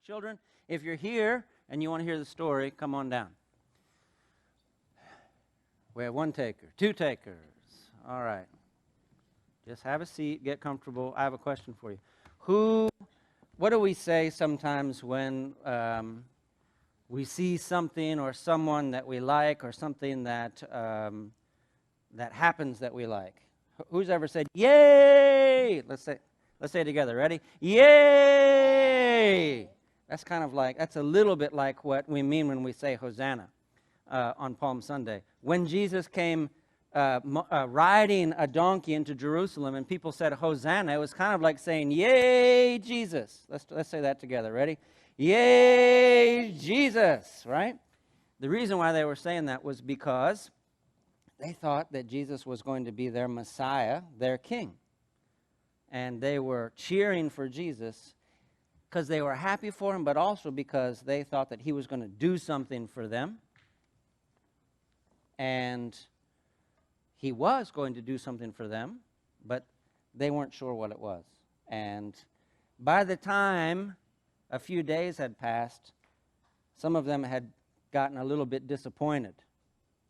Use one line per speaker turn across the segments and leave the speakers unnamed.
children, if you're here and you want to hear the story, come on down. We have one taker, two takers. All right. Just have a seat, get comfortable. I have a question for you. What do we say sometimes when we see something or someone that we like or something that happens that we like? Who's ever said, yay? Let's say it together. Ready? Yay! That's a little bit like what we mean when we say Hosanna on Palm Sunday. When Jesus came riding a donkey into Jerusalem and people said Hosanna, it was kind of like saying, yay, Jesus. Let's say that together. Ready? Yay, Jesus, right? The reason why they were saying that was because they thought that Jesus was going to be their Messiah, their king. And they were cheering for Jesus because they were happy for him, but also because they thought that he was going to do something for them. And he was going to do something for them, but they weren't sure what it was. And by the time a few days had passed, some of them had gotten a little bit disappointed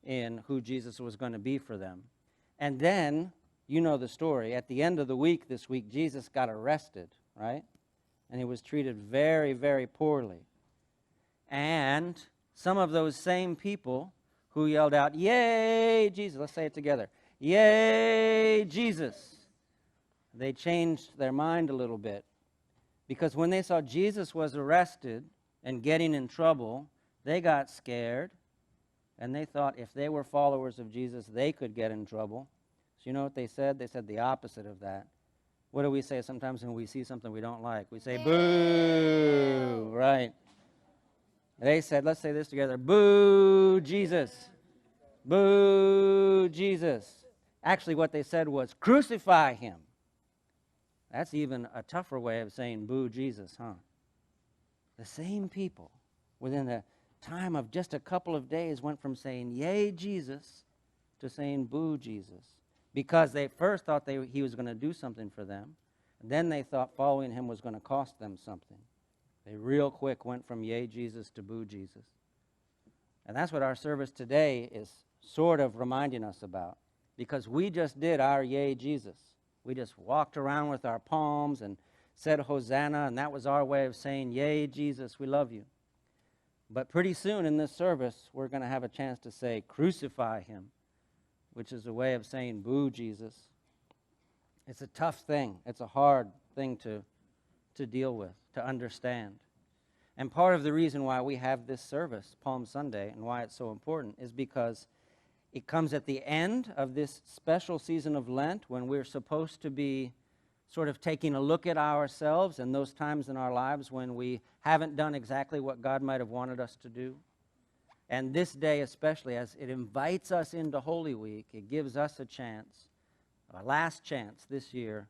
in who Jesus was going to be for them. And then, you know the story, at the end of the week this week, Jesus got arrested, right? And he was treated very, very poorly. And some of those same people who yelled out, yay, Jesus, let's say it together, yay, Jesus, they changed their mind a little bit. Because when they saw Jesus was arrested and getting in trouble, they got scared. And they thought if they were followers of Jesus, they could get in trouble. So you know what they said? They said the opposite of that. What do we say sometimes when we see something we don't like? We say, boo, right? They said, let's say this together, boo, Jesus. Boo, Jesus. Actually, what they said was, crucify him. That's even a tougher way of saying boo, Jesus, huh? The same people within the time of just a couple of days went from saying, yay, Jesus, to saying, boo, Jesus. Because they first thought he was going to do something for them. And then they thought following him was going to cost them something. They real quick went from yay, Jesus, to boo, Jesus. And that's what our service today is sort of reminding us about. Because we just did our yay, Jesus. We just walked around with our palms and said Hosanna, and that was our way of saying, yay, Jesus, we love you. But pretty soon in this service, we're going to have a chance to say, crucify him, which is a way of saying, boo, Jesus. It's a tough thing. It's a hard thing to deal with, to understand. And part of the reason why we have this service, Palm Sunday, and why it's so important is because it comes at the end of this special season of Lent when we're supposed to be sort of taking a look at ourselves and those times in our lives when we haven't done exactly what God might have wanted us to do. And this day especially, as it invites us into Holy Week, it gives us a chance, a last chance this year,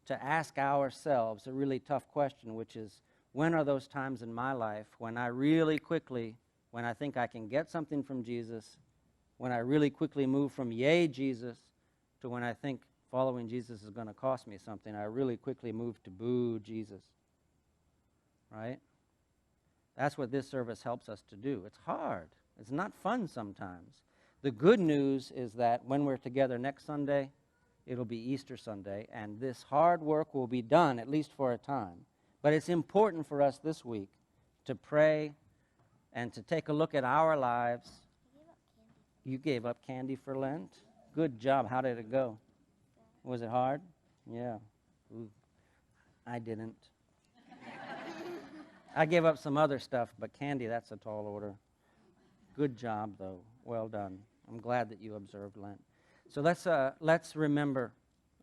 to ask ourselves a really tough question, which is, when are those times in my life when I really quickly, when I think I can get something from Jesus, when I really quickly move from yay, Jesus, to when I think following Jesus is going to cost me something, I really quickly move to boo, Jesus. Right? That's what this service helps us to do. It's hard. It's not fun sometimes. The good news is that when we're together next Sunday, it'll be Easter Sunday, and this hard work will be done, at least for a time. But it's important for us this week to pray and to take a look at our lives. You gave up candy for Lent? Good job. How did it go? Was it hard? Yeah. Ooh. I didn't. I gave up some other stuff, but candy, that's a tall order. Good job, though. Well done. I'm glad that you observed Lent. So let's remember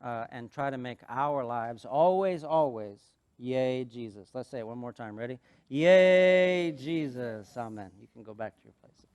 and try to make our lives always, always, yay, Jesus. Let's say it one more time. Ready? Yay, Jesus. Amen. You can go back to your places.